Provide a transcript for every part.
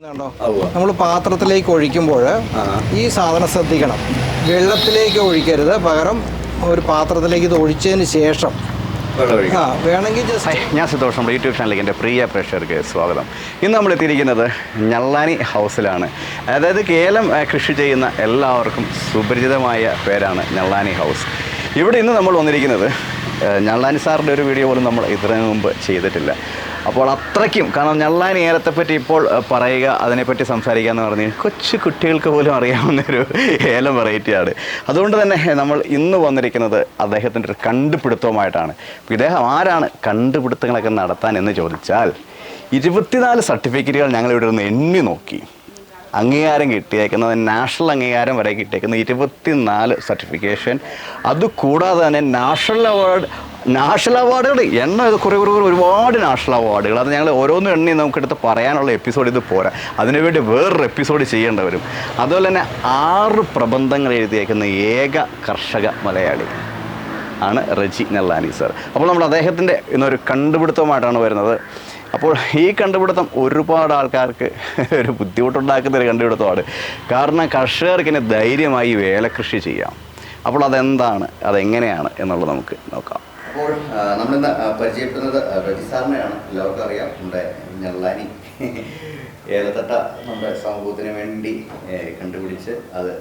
നമ്മൾ പാത്രത്തിലേക്ക് ഒഴിക്കുമ്പോൾ ഈ സാധനം ശ്രദ്ധിക്കണം. വെള്ളത്തിലേക്ക് ഒഴിക്കരുത്, പകരം ഒരു പാത്രത്തിലേക്ക് ഇത് ഒഴിച്ചതിന് ശേഷം വേണമെങ്കിൽ ഞാൻ സന്തോഷം. നമ്മുടെ യൂട്യൂബ് ചാനലിലേക്ക് എൻ്റെ പ്രിയ പ്രേക്ഷകർക്ക് സ്വാഗതം. ഇന്ന് നമ്മൾ എത്തിയിരിക്കുന്നത് ഞള്ളാനി ഹൗസിലാണ്. അതായത് കേലം കൃഷി ചെയ്യുന്ന എല്ലാവർക്കും സുപരിചിതമായ പേരാണ് ഞള്ളാനി ഹൗസ്. ഇവിടെ ഇന്ന് നമ്മൾ വന്നിരിക്കുന്നത് ഞള്ളാനി സാറിൻ്റെ ഒരു വീഡിയോ പോലും നമ്മൾ ഇതിനു മുമ്പ് ചെയ്തിട്ടില്ല. അപ്പോൾ അത്രയ്ക്കും, കാരണം ഞള്ളാനി ഏലത്തെപ്പറ്റി ഇപ്പോൾ പറയുക, അതിനെപ്പറ്റി സംസാരിക്കുക എന്ന് പറഞ്ഞാൽ കൊച്ചു കുട്ടികൾക്ക് പോലും അറിയാവുന്നൊരു ഏലം വെറൈറ്റിയാണ്. അതുകൊണ്ട് തന്നെ നമ്മൾ ഇന്ന് വന്നിരിക്കുന്നത് അദ്ദേഹത്തിൻ്റെ ഒരു കണ്ടുപിടുത്തവുമായിട്ടാണ്. ഇദ്ദേഹം ആരാണ് കണ്ടുപിടുത്തങ്ങളൊക്കെ നടത്താൻ എന്ന് ചോദിച്ചാൽ 24 സർട്ടിഫിക്കറ്റുകൾ ഞങ്ങളിവിടെ നിന്ന് എണ്ണി നോക്കി. അംഗീകാരം കിട്ടിയേക്കുന്നത്, നാഷണൽ അംഗീകാരം വരെ കിട്ടിയേക്കുന്നത് 24 സർട്ടിഫിക്കേഷൻ. അതുകൂടാതെ തന്നെ നാഷണൽ അവാർഡുകൾ കുറേ ഒരുപാട് നാഷണൽ അവാർഡുകൾ. അത് ഞങ്ങൾ ഓരോന്നും എണ്ണി നമുക്കെടുത്ത് പറയാനുള്ള എപ്പിസോഡ് ഇത് പോരാ, അതിനുവേണ്ടി വേറൊരു എപ്പിസോഡ് ചെയ്യേണ്ടി വരും. അതുപോലെ തന്നെ 6 പ്രബന്ധങ്ങൾ എഴുതിയേക്കുന്ന ഏക കർഷക മലയാളി ആണ് റജി ഞള്ളാനി സാർ. അപ്പോൾ നമ്മൾ അദ്ദേഹത്തിൻ്റെ ഇന്നൊരു കണ്ടുപിടുത്തവുമായിട്ടാണ് വരുന്നത്. അപ്പോൾ ഈ കണ്ടുപിടുത്തം ഒരുപാട് ആൾക്കാർക്ക് ഒരു ബുദ്ധിമുട്ടുണ്ടാക്കുന്ന ഒരു കണ്ടുപിടുത്തമാണ്. കാരണം കർഷകർക്ക് ഇനി ധൈര്യമായി വേലകൃഷി ചെയ്യാം. അപ്പോൾ അതെന്താണ്, അതെങ്ങനെയാണ് എന്നുള്ളത് നമുക്ക് നോക്കാം. അപ്പോൾ നമ്മളിന്ന് പരിചയപ്പെടുന്നത് റജി സാറിനെയാണ്. എല്ലാവർക്കും അറിയാം, നമ്മുടെ ഞള്ളാനി ഏലത്തട്ട നമ്മുടെ സമൂഹത്തിന് വേണ്ടി കണ്ടുപിടിച്ച് അത്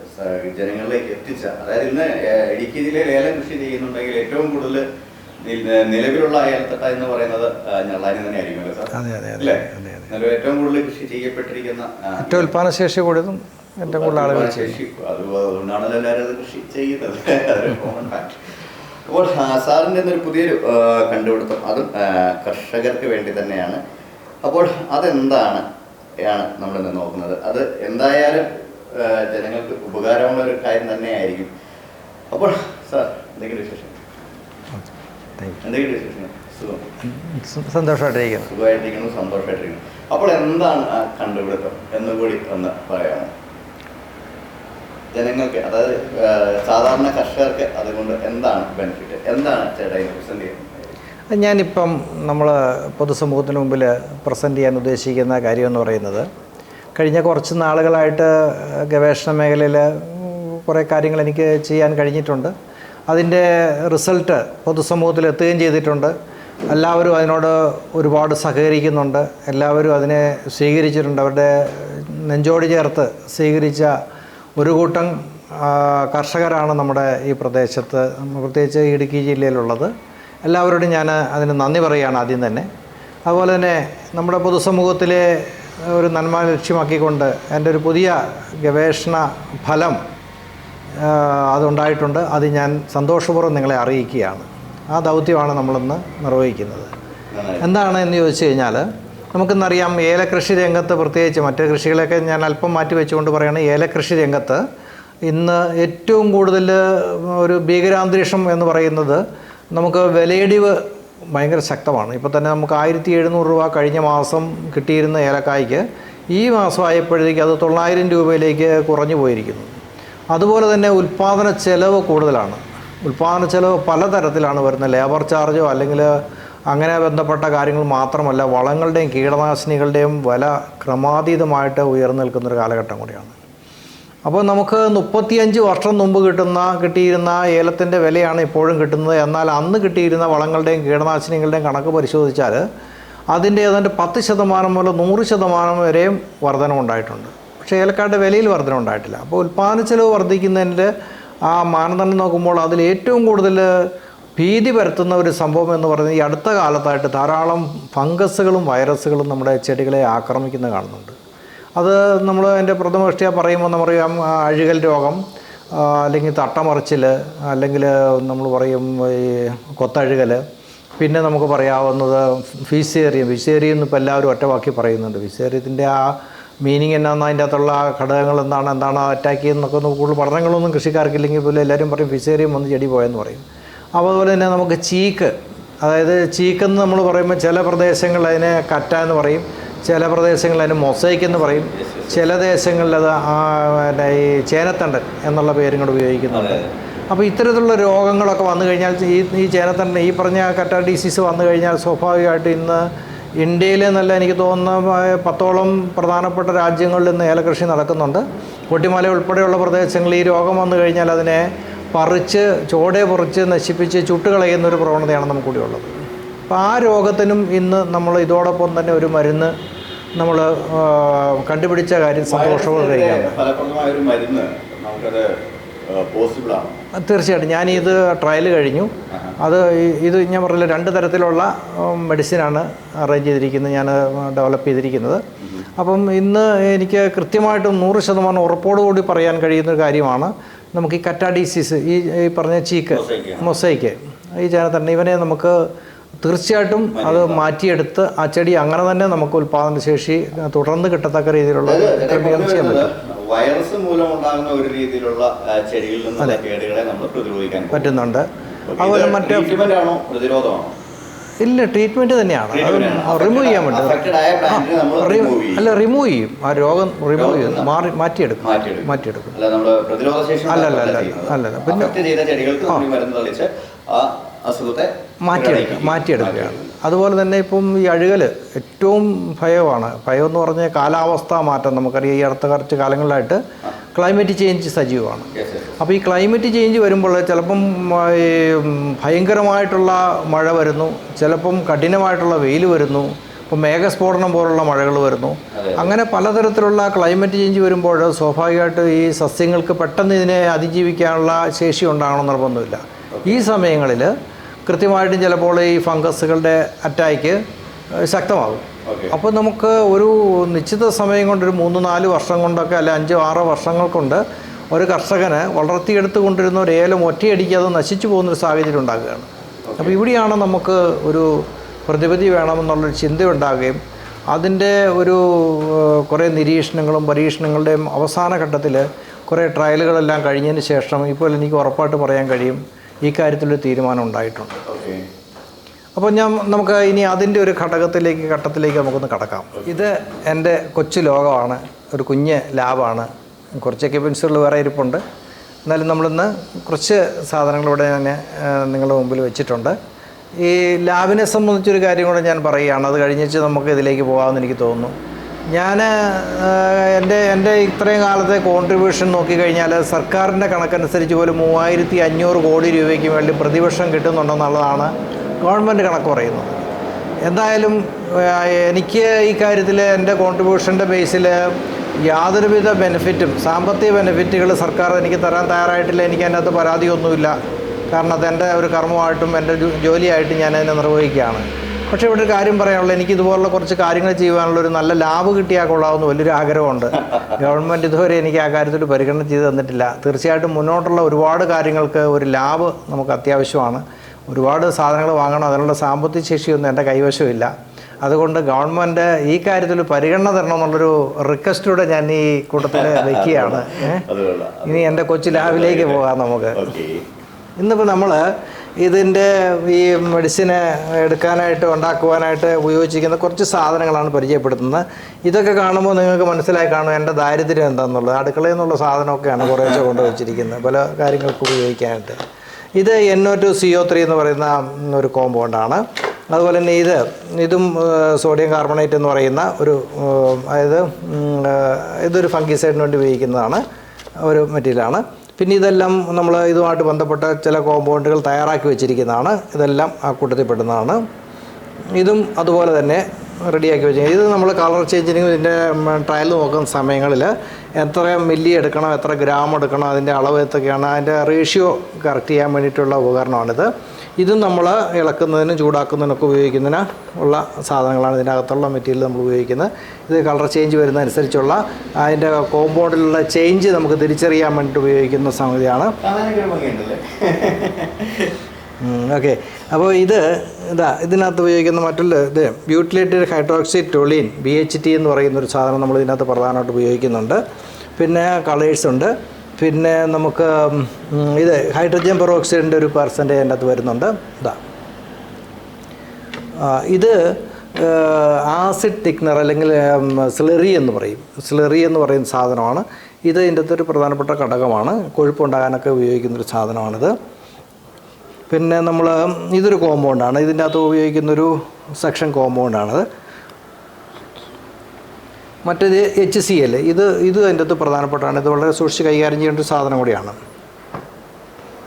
ജനങ്ങളിലേക്ക് എത്തിച്ച, അതായത് ഇന്ന് ഇടുക്കി ജില്ലയിൽ ഏലം കൃഷി ചെയ്യുന്നുണ്ടെങ്കിൽ ഏറ്റവും കൂടുതൽ നിലവിലുള്ള ഏലത്തട്ട എന്ന് പറയുന്നത് ഞള്ളാനി തന്നെ ആയിരിക്കുമല്ലോ സാർ? അല്ലേ? ഏറ്റവും കൂടുതൽ കൃഷി ചെയ്യപ്പെട്ടിരിക്കുന്ന, ഏറ്റവും ഉൽപ്പാദനശേഷി കൂടുതലും ഏറ്റവും കൂടുതൽ ആളുകൾ ശേഷി, അതുകൊണ്ടാണല്ലോ എല്ലാവരും അത് കൃഷി ചെയ്യുന്നത്. Common fact. അപ്പോൾ സാറിൻ്റെ ഒരു പുതിയൊരു കണ്ടുപിടുത്തം, അതും കർഷകർക്ക് വേണ്ടി തന്നെയാണ്. അപ്പോൾ അതെന്താണ് നമ്മളിന്ന് നോക്കുന്നത്. അത് എന്തായാലും ജനങ്ങൾക്ക് ഉപകാരമുള്ള ഒരു കാര്യം തന്നെയായിരിക്കും. അപ്പോൾ സാർ, എന്തെങ്കിലും വിശേഷം? എന്തെങ്കിലും വിശേഷം? സന്തോഷമായിട്ടിരിക്കുന്നു. സുഖമായിട്ടിരിക്കുന്നു, സന്തോഷമായിട്ടിരിക്കുന്നു. അപ്പോൾ എന്താണ് ആ കണ്ടുപിടുത്തം എന്നുകൂടി ഒന്ന് പറയാമോ ജനങ്ങൾക്ക്? അതായത് സാധാരണ കർഷകർക്ക് അതുകൊണ്ട് എന്താണ് ബെനിഫിറ്റ്, എന്താണ് ചേട്ടാ പ്രസന്റ് ചെയ്യുന്നത്? ഞാനിപ്പം നമ്മൾ പൊതുസമൂഹത്തിന് മുമ്പിൽ പ്രസൻറ്റ് ചെയ്യാൻ ഉദ്ദേശിക്കുന്ന കാര്യമെന്ന് പറയുന്നത്, കഴിഞ്ഞ കുറച്ച് നാളുകളായിട്ട് ഗവേഷണ മേഖലയിൽ കുറേ കാര്യങ്ങൾ എനിക്ക് ചെയ്യാൻ കഴിഞ്ഞിട്ടുണ്ട്. അതിൻ്റെ റിസൾട്ട് പൊതുസമൂഹത്തിൽ എത്തുകയും ചെയ്തിട്ടുണ്ട്. എല്ലാവരും അതിനോട് ഒരുപാട് സഹകരിക്കുന്നുണ്ട്. എല്ലാവരും അതിനെ സ്വീകരിച്ചിട്ടുണ്ട്. അവരുടെ നെഞ്ചോട് ചേർത്ത് സ്വീകരിച്ച ഒരു കൂട്ടം കർഷകരാണ് നമ്മുടെ ഈ പ്രദേശത്ത്, പ്രത്യേകിച്ച് ഇടുക്കി ജില്ലയിലുള്ളത്. എല്ലാവരോടും ഞാൻ അതിന് നന്ദി പറയുകയാണ് ആദ്യം തന്നെ. അതുപോലെ തന്നെ നമ്മുടെ പൊതുസമൂഹത്തിലെ ഒരു നന്മ ലക്ഷ്യമാക്കിക്കൊണ്ട് എൻ്റെ ഒരു പുതിയ ഗവേഷണ ഫലം അതുണ്ടായിട്ടുണ്ട്. അത് ഞാൻ സന്തോഷപൂർവ്വം നിങ്ങളെ അറിയിക്കുകയാണ്. ആ ദൗത്യമാണ് നമ്മളിന്ന് നിർവഹിക്കുന്നത്. എന്താണ് എന്ന് ചോദിച്ചു കഴിഞ്ഞാൽ, നമുക്കിന്നറിയാം ഏലകൃഷി രംഗത്ത്, പ്രത്യേകിച്ച് മറ്റ് കൃഷികളെയൊക്കെ ഞാൻ അല്പം മാറ്റി വെച്ചുകൊണ്ട് പറയുകയാണ്, ഏലകൃഷി രംഗത്ത് ഇന്ന് ഏറ്റവും കൂടുതൽ ഒരു ഭീകരാന്തരീക്ഷം എന്ന് പറയുന്നത്, നമുക്ക് വിലയിടിവ് ഭയങ്കര ശക്തമാണ്. ഇപ്പോൾ തന്നെ നമുക്ക് 1700 രൂപ കഴിഞ്ഞ മാസം കിട്ടിയിരുന്ന ഏലക്കായ്ക്ക് ഈ മാസം ആയപ്പോഴത്തേക്ക് അത് 900 രൂപയിലേക്ക് കുറഞ്ഞു പോയിരിക്കുന്നു. അതുപോലെ തന്നെ ഉൽപ്പാദന ചെലവ് കൂടുതലാണ്. ഉൽപ്പാദന ചെലവ് പലതരത്തിലാണ് വരുന്നത്. ലേബർ ചാർജോ അല്ലെങ്കിൽ അങ്ങനെ ബന്ധപ്പെട്ട കാര്യങ്ങൾ മാത്രമല്ല, വളങ്ങളുടെയും കീടനാശിനികളുടെയും വില ക്രമാതീതമായിട്ട് ഉയർന്നു നിൽക്കുന്നൊരു കാലഘട്ടം കൂടിയാണ്. അപ്പോൾ നമുക്ക് 35 വർഷം മുമ്പ് കിട്ടിയിരുന്ന ഏലത്തിൻ്റെ വിലയാണ് ഇപ്പോഴും കിട്ടുന്നത്. എന്നാൽ അന്ന് കിട്ടിയിരുന്ന വളങ്ങളുടെയും കീടനാശിനികളുടെയും കണക്ക് പരിശോധിച്ചാൽ അതിൻ്റെ ഏതാണ്ട് 10% മുതൽ 100% വരെയും വർധനമുണ്ടായിട്ടുണ്ട്. പക്ഷേ ഏലക്കായുടെ വിലയിൽ വർധനമുണ്ടായിട്ടില്ല. അപ്പോൾ ഉൽപ്പാദന ചെലവ് വർദ്ധിക്കുന്നതിൻ്റെ ആ മാനദണ്ഡം നോക്കുമ്പോൾ അതിൽ ഏറ്റവും കൂടുതൽ ഭീതി പരത്തുന്ന ഒരു സംഭവം എന്ന് പറയുന്നത്, ഈ അടുത്ത കാലത്തായിട്ട് ധാരാളം ഫംഗസുകളും വൈറസുകളും നമ്മുടെ ചെടികളെ ആക്രമിക്കുന്നത് കാണുന്നുണ്ട്. അത് നമ്മൾ എൻ്റെ പ്രഥമ ദൃഷ്ട്യാ പറയുമ്പോൾ നമുക്കറിയാം, അഴുകൽ രോഗം, അല്ലെങ്കിൽ തട്ടമറിച്ചിൽ, അല്ലെങ്കിൽ നമ്മൾ പറയും ഈ കൊത്തഴുകൽ, പിന്നെ നമുക്ക് പറയാവുന്നത് ഫിസേറിയം. ഫിസേറിയം ഇപ്പോൾ എല്ലാവരും ഒറ്റവാക്കി പറയുന്നുണ്ട്. ഫിസേറിയത്തിൻ്റെ ആ മീനിങ് എന്നാന്ന്, അതിൻ്റെ അകത്തുള്ള ഘടകങ്ങൾ എന്താണ് അറ്റാക്ക് ചെയ്യുന്നതൊക്കെ കൂടുതൽ പഠനങ്ങളൊന്നും കൃഷിക്കാർക്കില്ലെങ്കിൽ പോലും എല്ലാവരും പറയും ഫിസേറിയം വന്ന് ചെടി പോയെന്ന് പറയും. അതുപോലെ തന്നെ നമുക്ക് ചീക്ക്, അതായത് ചീക്കെന്ന് നമ്മൾ പറയുമ്പോൾ ചില പ്രദേശങ്ങളിൽ അതിനെ കറ്റ എന്ന് പറയും, ചില പ്രദേശങ്ങളിൽ അതിന് മൊസൈക്ക് എന്ന് പറയും, ചില ദേശങ്ങളിൽ അത് ഈ ചേനത്തണ്ടൻ എന്നുള്ള പേരും കൂടെ ഉപയോഗിക്കുന്നുണ്ട്. അപ്പോൾ ഇത്തരത്തിലുള്ള രോഗങ്ങളൊക്കെ വന്നു കഴിഞ്ഞാൽ, ഈ ചേനത്തണ്ടൻ, ഈ പറഞ്ഞ കറ്റ ഡിസീസ് വന്നു കഴിഞ്ഞാൽ സ്വാഭാവികമായിട്ട് ഇന്ന് ഇന്ത്യയിൽ നല്ല എനിക്ക് തോന്നുന്ന 10ഓളം പ്രധാനപ്പെട്ട രാജ്യങ്ങളിൽ നിന്ന് ഏലകൃഷി നടക്കുന്നുണ്ട്. കൊട്ടിമല ഉൾപ്പെടെയുള്ള പ്രദേശങ്ങളിൽ ഈ രോഗം വന്നു കഴിഞ്ഞാൽ അതിനെ പറിച്ച് ചോടെ പറിച്ച് നശിപ്പിച്ച് ചുട്ടുകളയുന്നൊരു പ്രവണതയാണ് നമുക്കൂടി ഉള്ളത്. അപ്പോൾ ആ രോഗത്തിനും ഇന്ന് നമ്മൾ ഇതോടൊപ്പം തന്നെ ഒരു മരുന്ന് നമ്മൾ കണ്ടുപിടിച്ച കാര്യം സന്തോഷത്തോടെ കഴിയാണ്. ഫലപ്രദമായൊരു മരുന്ന് നമുക്കത് പോസിബിളാണ്. തീർച്ചയായിട്ടും ഞാനിത് ട്രയൽ കഴിഞ്ഞു. അത് ഇത് ഞാൻ പറഞ്ഞില്ല 2 തരത്തിലുള്ള മെഡിസിനാണ് അറേഞ്ച് ചെയ്തിരിക്കുന്നത്, ഞാൻ ഡെവലപ്പ് ചെയ്തിരിക്കുന്നത്. അപ്പം ഇന്ന് എനിക്ക് കൃത്യമായിട്ടും 100% ഉറപ്പോടുകൂടി പറയാൻ കഴിയുന്നൊരു കാര്യമാണ് നമുക്ക് ഈ കറ്റ ഡിസീസ്, ഈ പറഞ്ഞ ചീക്ക് മൊസൈക്ക് ഈ ചേന തന്നെ ഇവനെ നമുക്ക് തീർച്ചയായിട്ടും അത് മാറ്റിയെടുത്ത് ആ ചെടി അങ്ങനെ തന്നെ നമുക്ക് ഉൽപാദനശേഷി തുടർന്ന് കിട്ടത്തക്ക രീതിയിലുള്ള ക്രമീകരണം ചെയ്യാൻ പറ്റും. വൈറസ് മൂലം ഉണ്ടാകുന്ന ഒരു രീതിയിലുള്ള ചെടികളിൽ നിന്നുള്ള കേടുകളെ നമ്മൾ പ്രതിരോധിക്കാൻ പറ്റുന്നുണ്ട്. അതുപോലെ മറ്റേ പ്രതിരോധമാണോ? ഇല്ല, ട്രീറ്റ്മെൻറ്റ് തന്നെയാണ്. അത് റിമൂവ് ചെയ്യാൻ പറ്റും. അല്ല, റിമൂവ് ചെയ്യും. ആ രോഗം റിമൂവ് ചെയ്യും, മാറ്റിയെടുക്കും. അല്ലല്ല പിന്നെ മാറ്റിയെടുക്കുകയാണ്. അതുപോലെ തന്നെ ഇപ്പം ഈ അഴുകൽ ഏറ്റവും ഭയമാണ്. ഭയം എന്ന് പറഞ്ഞാൽ കാലാവസ്ഥാ മാറ്റം. നമുക്കറിയാം ഈ അടുത്ത കുറച്ച് കാലങ്ങളിലായിട്ട് ക്ലൈമറ്റ് ചേഞ്ച് സജീവമാണ്. അപ്പോൾ ഈ ക്ലൈമറ്റ് ചേഞ്ച് വരുമ്പോൾ ചിലപ്പം ഈ ഭയങ്കരമായിട്ടുള്ള മഴ വരുന്നു, ചിലപ്പം കഠിനമായിട്ടുള്ള വെയിൽ വരുന്നു, ഇപ്പോൾ മേഘസ്ഫോടനം പോലുള്ള മഴകൾ വരുന്നു. അങ്ങനെ പലതരത്തിലുള്ള ക്ലൈമറ്റ് ചേഞ്ച് വരുമ്പോൾ സ്വാഭാവികമായിട്ട് ഈ സസ്യങ്ങൾക്ക് പെട്ടെന്ന് ഇതിനെ അതിജീവിക്കാനുള്ള ശേഷി ഉണ്ടാകണം നിർബന്ധമില്ല. ഈ സമയങ്ങളിൽ കൃത്യമായിട്ടും ചിലപ്പോൾ ഈ ഫംഗസുകളുടെ അറ്റാക്ക് ശക്തമാകും. അപ്പോൾ നമുക്ക് ഒരു നിശ്ചിത സമയം കൊണ്ട് ഒരു 3-4 വർഷം കൊണ്ടൊക്കെ അല്ലെ 5-6 വർഷങ്ങൾ കൊണ്ട് ഒരു കർഷകന് വളർത്തിയെടുത്ത് കൊണ്ടിരുന്ന ഒരു ഏലം ഒറ്റയടിക്ക് അത് നശിച്ചു പോകുന്നൊരു സാഹചര്യം ഉണ്ടാകുകയാണ്. അപ്പോൾ ഇവിടെയാണ് നമുക്ക് ഒരു പ്രതിവിധി വേണമെന്നുള്ളൊരു ചിന്തയുണ്ടാകുകയും അതിൻ്റെ ഒരു കുറേ നിരീക്ഷണങ്ങളും പരീക്ഷണങ്ങളുടെയും അവസാന ഘട്ടത്തിൽ കുറേ ട്രയലുകളെല്ലാം കഴിഞ്ഞതിന് ശേഷം ഇപ്പോൾ എനിക്ക് ഉറപ്പായിട്ട് പറയാൻ കഴിയും ഈ കാര്യത്തിലൊരു തീരുമാനം ഉണ്ടായിട്ടുണ്ട്. അപ്പോൾ നമുക്ക് ഇനി അതിൻ്റെ ഒരു ഘട്ടത്തിലേക്ക് നമുക്കൊന്ന് കടക്കാം. ഇത് എൻ്റെ കൊച്ചു ലോകമാണ്, ഒരു കുഞ്ഞ് ലാബാണ്. കുറച്ച് എക്യുപ്മെൻസുകൾ വേറെ ഇരിപ്പുണ്ട്. എന്നാലും നമ്മളിന്ന് കുറച്ച് സാധനങ്ങൾ ഇവിടെ ഞാൻ നിങ്ങളുടെ മുമ്പിൽ വെച്ചിട്ടുണ്ട്. ഈ ലാബിനെ സംബന്ധിച്ചൊരു കാര്യം കൂടെ ഞാൻ പറയുകയാണ്, അത് കഴിഞ്ഞിട്ട് നമുക്ക് ഇതിലേക്ക് പോകാമെന്ന് എനിക്ക് തോന്നുന്നു. ഞാൻ എൻ്റെ ഇത്രയും കാലത്തെ കോൺട്രിബ്യൂഷൻ നോക്കിക്കഴിഞ്ഞാൽ സർക്കാരിൻ്റെ കണക്കനുസരിച്ച് പോലും 3500 കോടി രൂപയ്ക്ക് വേണ്ടി പ്രതിവർഷം കിട്ടുന്നുണ്ടെന്നുള്ളതാണ് ഗവൺമെൻറ് കണക്ക് പറയുന്നത്. എന്തായാലും എനിക്ക് ഈ കാര്യത്തിൽ എൻ്റെ കോൺട്രിബ്യൂഷൻ്റെ ബേസിൽ യാതൊരുവിധ ബെനിഫിറ്റും സാമ്പത്തിക ബെനിഫിറ്റുകൾ സർക്കാർ എനിക്ക് തരാൻ തയ്യാറായിട്ടില്ല. എനിക്ക് അതിനകത്ത് പരാതിയൊന്നുമില്ല. കാരണം അതെൻ്റെ ഒരു കർമ്മമായിട്ടും എൻ്റെ ജോലിയായിട്ടും ഞാൻ അതിനെ നിർവഹിക്കുകയാണ്. പക്ഷേ ഇവിടെ ഒരു കാര്യം പറയാനുള്ളത്, എനിക്ക് ഇതുപോലുള്ള കുറച്ച് കാര്യങ്ങൾ ചെയ്യുവാനുള്ള ഒരു നല്ല ലാഭ് കിട്ടിയാൽ കൊള്ളാമെന്ന് വലിയൊരു ആഗ്രഹമുണ്ട്. ഗവൺമെൻറ് ഇതുവരെ എനിക്ക് ആ കാര്യത്തിൽ പരിഗണന ചെയ്ത് തന്നിട്ടില്ല. തീർച്ചയായിട്ടും മുന്നോട്ടുള്ള ഒരുപാട് കാര്യങ്ങൾക്ക് ഒരു ലാഭ് നമുക്ക് അത്യാവശ്യമാണ്. ഒരുപാട് സാധനങ്ങൾ വാങ്ങണം, അതിനുള്ള സാമ്പത്തിക ശേഷിയൊന്നും എൻ്റെ കൈവശമില്ല. അതുകൊണ്ട് ഗവൺമെൻറ് ഈ കാര്യത്തിൽ പരിഗണന തരണം എന്നുള്ളൊരു റിക്വസ്റ്റൂടെ ഞാൻ ഈ കൂട്ടത്തിൽ വയ്ക്കുകയാണ്. ഇനി എൻ്റെ കൊച്ചു ലാബിലേക്ക് പോകാം നമുക്ക്. ഇന്നിപ്പോൾ നമ്മൾ ഇതിൻ്റെ ഈ മെഡിസിന് എടുക്കാനായിട്ട് ഉണ്ടാക്കുവാനായിട്ട് ഉപയോഗിച്ചിരിക്കുന്ന കുറച്ച് സാധനങ്ങളാണ് പരിചയപ്പെടുത്തുന്നത്. ഇതൊക്കെ കാണുമ്പോൾ നിങ്ങൾക്ക് മനസ്സിലായി കാണും എൻ്റെ ദാരിദ്ര്യം എന്താണെന്നുള്ളത്. അടുക്കളയിൽ നിന്നുള്ള സാധനമൊക്കെയാണ് കുറേശ്ശെ കൊണ്ടുവച്ചിരിക്കുന്നത് പല കാര്യങ്ങൾക്ക് ഉപയോഗിക്കാനായിട്ട്. ഇത് NO2CO3 എന്ന് പറയുന്ന ഒരു കോമ്പൗണ്ടാണ്. അതുപോലെ തന്നെ ഇതും സോഡിയം കാർബണേറ്റ് എന്ന് പറയുന്ന ഒരു അതായത് ഇതൊരു ഫംഗിസൈഡിന് വേണ്ടി ഉപയോഗിക്കുന്നതാണ് ഒരു മെറ്റീരിയലാണ്. പിന്നെ ഇതെല്ലാം നമ്മൾ ഇതുമായിട്ട് ബന്ധപ്പെട്ട ചില കോമ്പൗണ്ടുകൾ തയ്യാറാക്കി വെച്ചിരിക്കുന്നതാണ്. ഇതെല്ലാം ആ കൂട്ടത്തിൽപ്പെടുന്നതാണ്. ഇതും അതുപോലെ തന്നെ റെഡിയാക്കി വെച്ചിരിക്കുന്നത്. ഇത് നമ്മൾ കളർ ചേഞ്ചിന് ഇതിൻ്റെ ട്രയൽ നോക്കുന്ന സമയങ്ങളിൽ എത്ര മില്ലി എടുക്കണം, എത്ര ഗ്രാം എടുക്കണം, അതിൻ്റെ അളവ് എത്രയൊക്കെയാണ്, അതിൻ്റെ റേഷ്യോ കറക്റ്റ് ചെയ്യാൻ വേണ്ടിയിട്ടുള്ള ഉപകരണമാണിത്. ഇതും നമ്മൾ ഇളക്കുന്നതിനും ചൂടാക്കുന്നതിനൊക്കെ ഉപയോഗിക്കുന്നതിന് ഉള്ള സാധനങ്ങളാണ്. ഇതിനകത്തുള്ള മെറ്റീരിയൽ നമ്മൾ ഉപയോഗിക്കുന്നത്. ഇത് കളർ ചേഞ്ച് വരുന്നതനുസരിച്ചുള്ള അതിൻ്റെ കോമ്പൗണ്ടിലുള്ള ചേഞ്ച് നമുക്ക് തിരിച്ചറിയാൻ വേണ്ടിയിട്ട് ഉപയോഗിക്കുന്ന സംഗതിയാണ്. ഓക്കെ. അപ്പോൾ ഇതിനകത്ത് ഉപയോഗിക്കുന്ന മറ്റുള്ള ബ്യൂട്ടിലേറ്റഡ് ഹൈഡ്രോക്സി ടോളിൻ BHT എന്ന് പറയുന്നൊരു സാധനം നമ്മൾ ഇതിനകത്ത് പ്രധാനമായിട്ട് ഉപയോഗിക്കുന്നുണ്ട്. പിന്നെ കളേഴ്സ് ഉണ്ട്. പിന്നെ നമുക്ക് ഇത് ഹൈഡ്രജൻ പെറോക്സൈഡിൻ്റെ ഒരു പെർസെൻറ്റേജ് അതിൻ്റെ അകത്ത് വരുന്നുണ്ട്. ഇത് ആസിഡ് തിക്നർ അല്ലെങ്കിൽ സ്ലറി എന്ന് പറയും. സ്ലറി എന്ന് പറയുന്ന സാധനമാണ്. ഇത് ഇതിൻ്റെ അകത്തൊരു പ്രധാനപ്പെട്ട ഘടകമാണ്. കൊഴുപ്പുണ്ടാകാനൊക്കെ ഉപയോഗിക്കുന്നൊരു സാധനമാണിത്. പിന്നെ ഇതൊരു കോമ്പൗണ്ടാണ്. ഇതിൻ്റെ അകത്ത് ഉപയോഗിക്കുന്നൊരു സെക്ഷൻ കോമ്പൗണ്ടാണിത്. മറ്റേത് HCl, ഇത് അതിൻ്റെ അകത്ത് പ്രധാനപ്പെട്ടാണ്. ഇത് വളരെ സൂക്ഷിച്ച് കൈകാര്യം ചെയ്യേണ്ട ഒരു സാധനം കൂടിയാണ്.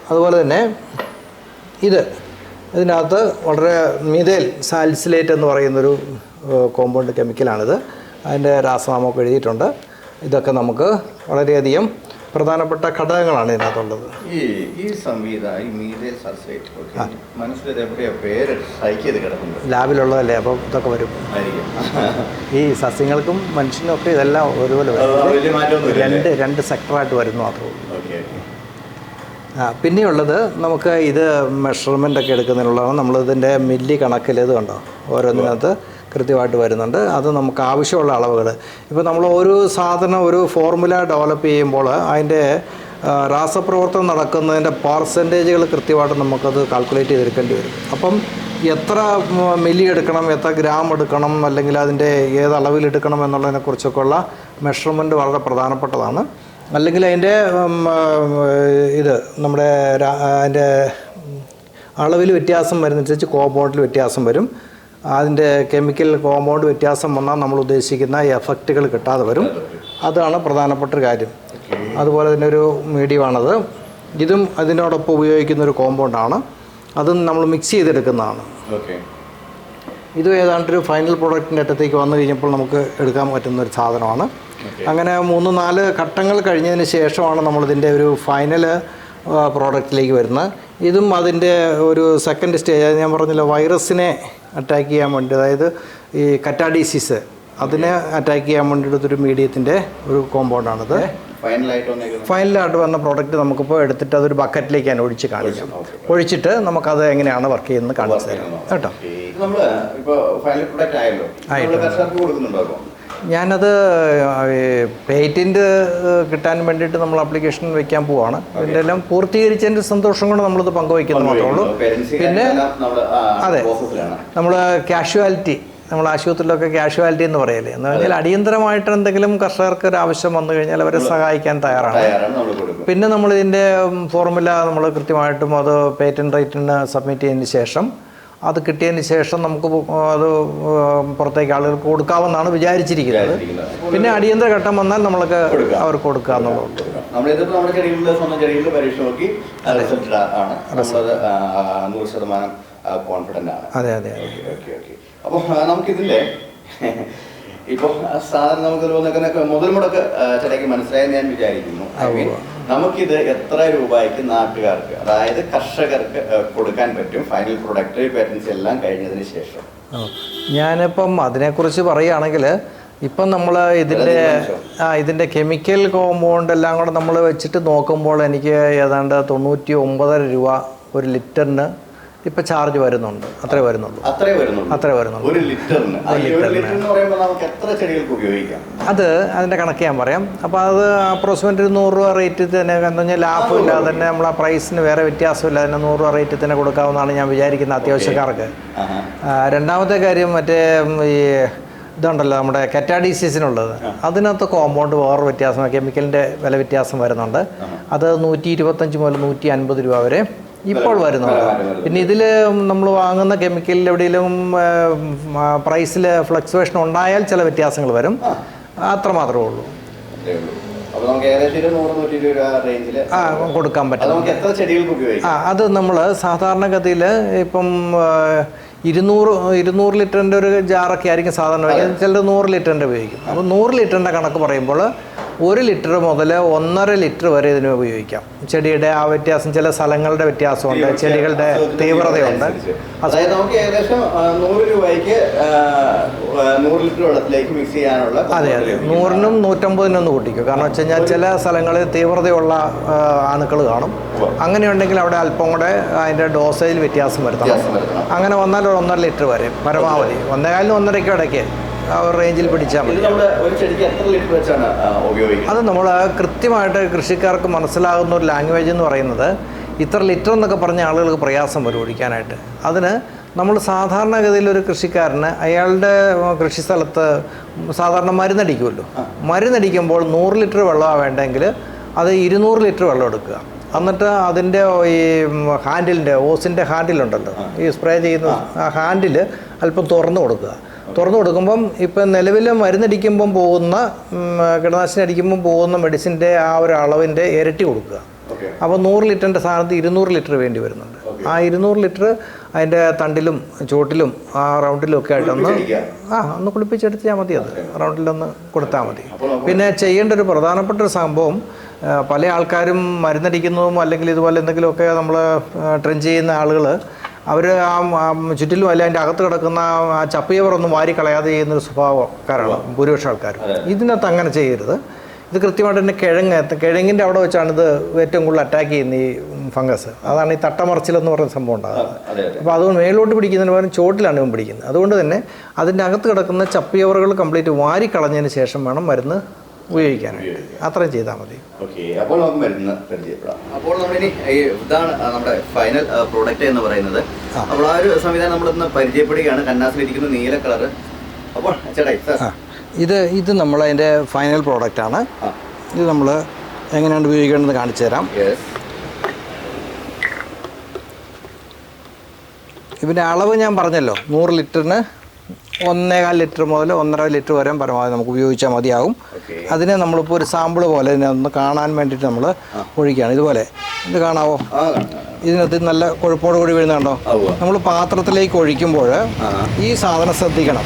അതുപോലെ തന്നെ ഇതിനകത്ത് വളരെ മിഥൈൽ സാലിസിലേറ്റ് എന്ന് പറയുന്നൊരു കോമ്പൗണ്ട് കെമിക്കലാണിത്. അതിൻ്റെ രാസനാമമൊക്കെ എഴുതിയിട്ടുണ്ട്. ഇതൊക്കെ നമുക്ക് വളരെയധികം പ്രധാനപ്പെട്ട ഘടകങ്ങളാണ് ഇതിനകത്തുള്ളത്. ലാബിലുള്ളതല്ലേ, അപ്പോൾ ഇതൊക്കെ വരും. ഈ സസ്യങ്ങൾക്കും മനുഷ്യനും ഒക്കെ ഇതെല്ലാം ഒരുപോലെ വരും. രണ്ട് സെക്ടറായിട്ട് വരുന്നു മാത്രമേ ഉള്ളൂ. പിന്നെയുള്ളത് നമുക്ക് ഇത് മെഷർമെൻ്റ് ഒക്കെ എടുക്കുന്നതിനുള്ളതാണ്. നമ്മളിതിൻ്റെ മില്ലി കണക്കിൽ ഇത് കണ്ടോ, ഓരോന്നിനകത്ത് കൃത്യമായിട്ട് വരുന്നുണ്ട്. അത് നമുക്ക് ആവശ്യമുള്ള അളവുകൾ. ഇപ്പോൾ നമ്മൾ ഒരു സാധനം ഒരു ഫോർമുല ഡെവലപ്പ് ചെയ്യുമ്പോൾ അതിൻ്റെ രാസപ്രവർത്തനം നടക്കുന്നതിൻ്റെ പെർസെൻറ്റേജുകൾ കൃത്യമായിട്ട് നമുക്കത് കാൽക്കുലേറ്റ് ചെയ്തെടുക്കേണ്ടി വരും. അപ്പം എത്ര മില്ലി എടുക്കണം, എത്ര ഗ്രാം എടുക്കണം, അല്ലെങ്കിൽ അതിൻ്റെ ഏത് അളവിലെടുക്കണം എന്നുള്ളതിനെക്കുറിച്ചൊക്കെ ഉള്ള മെഷർമെൻറ്റ് വളരെ പ്രധാനപ്പെട്ടതാണ്. അല്ലെങ്കിൽ അതിൻ്റെ നമ്മുടെ അതിൻ്റെ അളവിൽ വ്യത്യാസം വരുന്നതനുസരിച്ച് കോമ്പൗണ്ടിൽ വ്യത്യാസം വരും. അതിൻ്റെ കെമിക്കൽ കോമ്പൗണ്ട് വ്യത്യാസം വന്നാൽ നമ്മൾ ഉദ്ദേശിക്കുന്ന എഫക്റ്റുകൾ കിട്ടാതെ വരും. അതാണ് പ്രധാനപ്പെട്ടൊരു കാര്യം. അതുപോലെ തന്നെ ഒരു മീഡിയമാണത്. ഇതും അതിനോടൊപ്പം ഉപയോഗിക്കുന്നൊരു കോമ്പൗണ്ടാണ്. അതും നമ്മൾ മിക്സ് ചെയ്തെടുക്കുന്നതാണ്. ഇതും ഏതാണ്ടൊരു ഫൈനൽ പ്രോഡക്റ്റിൻ്റെ അറ്റത്തേക്ക് വന്നു കഴിഞ്ഞപ്പോൾ നമുക്ക് എടുക്കാൻ പറ്റുന്നൊരു സാധനമാണ്. അങ്ങനെ 3-4 ഘട്ടങ്ങൾ കഴിഞ്ഞതിന് ശേഷമാണ് നമ്മളിതിൻ്റെ ഒരു ഫൈനൽ പ്രോഡക്റ്റിലേക്ക് വരുന്നത്. ഇതും അതിൻ്റെ ഒരു സെക്കൻഡ് സ്റ്റേജ്. ഞാൻ പറഞ്ഞല്ലോ, വൈറസിനെ അറ്റാക്ക് ചെയ്യാൻ വേണ്ടി, അതായത് ഈ കറ്റാ ഡിസീസ് അതിനെ അറ്റാക്ക് ചെയ്യാൻ വേണ്ടിയിട്ടൊരു മീഡിയത്തിൻ്റെ ഒരു കോമ്പൗണ്ടാണിത്. ഫൈനലായിട്ട് വന്ന പ്രോഡക്റ്റ് നമുക്കിപ്പോൾ എടുത്തിട്ട് അതൊരു ബക്കറ്റിലേക്ക് ഞാൻ ഒഴിച്ച് കാണിക്കാം. ഒഴിച്ചിട്ട് നമുക്കത് എങ്ങനെയാണ് വർക്ക് ചെയ്യുന്നത് കാണിച്ചു തരാം കേട്ടോ. ഞാനത് പേറ്റൻറ്റ് കിട്ടാൻ വേണ്ടിയിട്ട് നമ്മൾ ആപ്ലിക്കേഷൻ വെക്കാൻ പോവാണ്. ഇതിൻ്റെ എല്ലാം പൂർത്തീകരിച്ചതിൻ്റെ സന്തോഷം കൊണ്ട് നമ്മളിത് പങ്കുവയ്ക്കുന്നത് മാത്രമേ ഉള്ളൂ. പിന്നെ അതെ, നമ്മൾ കാഷ്വാലിറ്റി, നമ്മൾ ആശുപത്രിയിലൊക്കെ കാഷ്വാലിറ്റി എന്ന് പറയല്ലേ, എന്ന് പറഞ്ഞാൽ അടിയന്തരമായിട്ട് എന്തെങ്കിലും കർഷകർക്ക് ഒരു ആവശ്യം വന്നു കഴിഞ്ഞാൽ അവരെ സഹായിക്കാൻ തയ്യാറാണ്. പിന്നെ നമ്മളിതിൻ്റെ ഫോർമുല നമ്മൾ കൃത്യമായിട്ടും അത് പേറ്റൻറ്റ് റൈറ്റിന് സബ്മിറ്റ് ചെയ്തതിന് ശേഷം, അത് കിട്ടിയതിന് ശേഷം നമുക്ക് അത് പുറത്തേക്ക് ആളുകൾക്ക് കൊടുക്കാമെന്നാണ് വിചാരിച്ചിരിക്കുന്നത്. പിന്നെ അടിയന്തര ഘട്ടം വന്നാൽ നമ്മൾക്ക് അവർക്ക് കൊടുക്കുക എന്നുള്ളത്. അതെ അതെ. അപ്പോൾ നമുക്കിതിൻ്റെ ഇപ്പോൾ സാധനം നമുക്ക് മുതൽ മുടക്ക് ചിലക്ക് മനസ്സിലായെന്ന് ഞാൻ വിചാരിക്കുന്നു. നമുക്കിത് എത്ര രൂപയ്ക്ക് നാട്ടുകാർക്ക്, അതായത് കർഷകർക്ക് കൊടുക്കാൻ പറ്റും ഫൈനൽ പ്രൊഡക്റ്റ് പേറ്റൻസ് എല്ലാം കഴിഞ്ഞതിന് ശേഷം? ഞാനിപ്പം അതിനെക്കുറിച്ച് പറയുകയാണെങ്കിൽ, ഇപ്പം നമ്മൾ ഇതിൻ്റെ കെമിക്കൽ കോമ്പൗണ്ട് എല്ലാം കൂടെ നമ്മൾ വെച്ചിട്ട് നോക്കുമ്പോൾ എനിക്ക് ഏതാണ്ട് 99 രൂപ ഒരു ലിറ്ററിന് ഇപ്പം ചാർജ് വരുന്നുണ്ട്. അത്രേ വരുന്നുള്ളൂ. അത് അതിൻ്റെ കണക്ക് ഞാൻ പറയാം. അപ്പോൾ അത് അപ്രോക്സിമേറ്റ് 100 രൂപ റേറ്റിൽ തന്നെ, എന്ന് പറഞ്ഞാൽ ലാഭമില്ലാതെ തന്നെ നമ്മൾ ആ പ്രൈസിന് വേറെ വ്യത്യാസമില്ല, അതിന് 100 രൂപ റേറ്റിൽ തന്നെ കൊടുക്കാവുന്നതാണ് ഞാൻ വിചാരിക്കുന്നത് അത്യാവശ്യക്കാർക്ക്. രണ്ടാമത്തെ കാര്യം, മറ്റേ ഈ ഇതുണ്ടല്ലോ നമ്മുടെ കറ്റാ ഡിസീസിനുള്ളത്, അതിനകത്ത് കോമ്പൗണ്ട് വേറെ വ്യത്യാസം, കെമിക്കലിൻ്റെ വില വ്യത്യാസം വരുന്നുണ്ട്. അത് 125 മുതൽ 150 രൂപ വരെ ഇപ്പോൾ വരുന്നുണ്ട്. പിന്നെ ഇതിൽ നമ്മൾ വാങ്ങുന്ന കെമിക്കലിൽ എവിടെയെങ്കിലും പ്രൈസിൽ ഫ്ലക്ച്വേഷൻ ഉണ്ടായാൽ ചില വ്യത്യാസങ്ങൾ വരും. അത്ര മാത്രമേ ഉള്ളൂ. കൊടുക്കാൻ പറ്റും. അത് നമ്മൾ സാധാരണഗതിയിൽ ഇപ്പം 200 ലിറ്ററിൻ്റെ ഒരു ജാറൊക്കെ ആയിരിക്കും സാധാരണ ഉപയോഗിക്കുന്നത്. ചിലർ 100 ലിറ്ററിൻ്റെ ഉപയോഗിക്കും. അപ്പോൾ 100 ലിറ്ററിൻ്റെ കണക്ക് പറയുമ്പോൾ 1 ലിറ്റർ മുതൽ 1.5 ലിറ്റർ വരെ ഇതിന് ഉപയോഗിക്കാം. ചെടിയുടെ ആ വ്യത്യാസം, ചില സ്ഥലങ്ങളുടെ വ്യത്യാസമുണ്ട്, ചെടികളുടെ തീവ്രതയുണ്ട്. അതായത് നമുക്ക് ഏകദേശം 100 രൂപയ്ക്ക് 100 ലിറ്റർ വെള്ളത്തിലേക്ക് മിക്സ് ചെയ്യാനുള്ള. അതെ അതെ, 100-നും 150-നും കൂട്ടിക്കും. കാരണം വെച്ച് കഴിഞ്ഞാൽ ചില സ്ഥലങ്ങളിൽ തീവ്രതയുള്ള അണുക്കൾ കാണും. അങ്ങനെയുണ്ടെങ്കിൽ അവിടെ അല്പം കൂടെ അതിൻ്റെ ഡോസേജിൽ വ്യത്യാസം വരുത്തണം. അങ്ങനെ വന്നാൽ 1.5 ലിറ്റർ വരെ പരമാവധി, 1.5-നും 1.5-ക്കും ഇടയ്ക്ക് ആ റേഞ്ചിൽ പിടിച്ചാൽ മതി. അത് നമ്മൾ കൃത്യമായിട്ട് കൃഷിക്കാർക്ക് മനസ്സിലാകുന്ന ഒരു ലാംഗ്വേജ് എന്ന് പറയുന്നത്, ഇത്ര ലിറ്റർ എന്നൊക്കെ പറഞ്ഞ ആളുകൾക്ക് പ്രയാസം വരും ഒഴിക്കാനായിട്ട്. അതിന് നമ്മൾ സാധാരണഗതിയിൽ ഒരു കൃഷിക്കാരന് അയാളുടെ കൃഷി സ്ഥലത്ത് സാധാരണ മരുന്നടിക്കുമല്ലോ. മരുന്നടിക്കുമ്പോൾ 100 ലിറ്റർ വെള്ളമാണ് വേണ്ടെങ്കിൽ അത് 200 ലിറ്റർ വെള്ളം എടുക്കുക. എന്നിട്ട് അതിൻ്റെ ഈ ഹാൻഡിലിൻ്റെ ഓസിൻ്റെ ഹാൻഡിലുണ്ടല്ലോ, ഈ സ്പ്രേ ചെയ്യുന്ന ആ ഹാൻഡിൽ അല്പം തുറന്നു കൊടുക്കുക. തുറന്നു കൊടുക്കുമ്പം ഇപ്പം നിലവിൽ മരുന്നടിക്കുമ്പം പോകുന്ന കീടനാശിനി അടിക്കുമ്പം പോകുന്ന മെഡിസിൻ്റെ ആ ഒരു അളവിൻ്റെ ഇരട്ടി കൊടുക്കുക. അപ്പോൾ 100 ലിറ്ററിൻ്റെ സ്ഥാനത്ത് 200 ലിറ്റർ വേണ്ടി വരുന്നുണ്ട്. ആ 200 ലിറ്റർ അതിൻ്റെ തണ്ടിലും ചുവട്ടിലും ആ റൗണ്ടിലും ഒക്കെ ആയിട്ടൊന്ന് ഒന്ന് കുളിപ്പിച്ചെടുത്താൽ മതി. അത് റൗണ്ടിലൊന്ന് കൊടുത്താൽ മതി. പിന്നെ ചെയ്യേണ്ട ഒരു പ്രധാനപ്പെട്ട ഒരു സംഭവം, പല ആൾക്കാരും മരുന്നടിക്കുന്നതും അല്ലെങ്കിൽ ഇതുപോലെ എന്തെങ്കിലുമൊക്കെ നമ്മൾ ട്രെൻഡ് ചെയ്യുന്ന ആളുകൾ അവർ ആ ചുറ്റിലും അല്ല അതിൻ്റെ അകത്ത് കിടക്കുന്ന ആ ചപ്പിയവറൊന്നും വാരി കളയാതെ ചെയ്യുന്നൊരു സ്വഭാവക്കാരാണ് ഭൂരിപക്ഷം ആൾക്കാരും. ഇതിനകത്ത് അങ്ങനെ ചെയ്യരുത്. ഇത് കൃത്യമായിട്ട് തന്നെ കിഴങ്ങിൻ്റെ അവിടെ വെച്ചാണ് ഇത് ഏറ്റവും കൂടുതൽ അറ്റാക്ക് ചെയ്യുന്ന ഈ ഫംഗസ്. അതാണ് ഈ തട്ടമറച്ചിലെന്ന് പറയുന്ന സംഭവം ഉണ്ടാകുന്നത്. അപ്പോൾ അതുകൊണ്ട് മേലോട്ട് പിടിക്കുന്നതിന് പകരം ചോട്ടിലാണ് ഇവൻ പിടിക്കുന്നത്. അതുകൊണ്ട് തന്നെ അതിൻ്റെ അകത്ത് കിടക്കുന്ന ചപ്പിയവറുകൾ കംപ്ലീറ്റ് വാരി കളഞ്ഞതിന് ശേഷം വേണം മരുന്ന് ഉപയോഗിക്കാനായിട്ട്. അത്രയും ചെയ്താൽ മതി. അപ്പോൾ നമുക്ക് മരുന്ന് പരിചയപ്പെടാം. അപ്പോൾ നമ്മളിനി ഇതാണ് നമ്മുടെ ഫൈനൽ പ്രോഡക്റ്റ് എന്ന് പറയുന്നത്. അപ്പോൾ ആ ഒരു സംവിധാനം നമ്മളിന്ന് പരിചയപ്പെടുകയാണ്. കന്നാസിലിരിക്കുന്ന നീല കളറ്. അപ്പോൾ ചേട്ടാ ഇത് നമ്മളതിൻ്റെ ഫൈനൽ പ്രോഡക്റ്റാണ്. ഇത് നമ്മൾ എങ്ങനെയാണ് ഉപയോഗിക്കേണ്ടത് കാണിച്ചു തരാം. ഇതിൻ്റെ അളവ് ഞാൻ പറഞ്ഞല്ലോ, 100 ലിറ്ററിന് 1.25 ലിറ്റർ മുതൽ 1.5 ലിറ്റർ വരെ പരമാവധി നമുക്ക് ഉപയോഗിച്ചാൽ മതിയാകും. അതിനെ നമ്മളിപ്പോൾ ഒരു സാമ്പിൾ പോലെ ഇതിനെ ഒന്ന് കാണാൻ വേണ്ടിയിട്ട് നമ്മൾ ഒഴിക്കുകയാണ്. ഇതുപോലെ ഇത് കാണാവോ? ഇതിനകത്ത് നല്ല കൊഴുപ്പോട് കൂടി വീഴുന്നുണ്ടോ? നമ്മൾ പാത്രത്തിലേക്ക് ഒഴിക്കുമ്പോൾ ഈ സാധനം ശ്രദ്ധിക്കണം.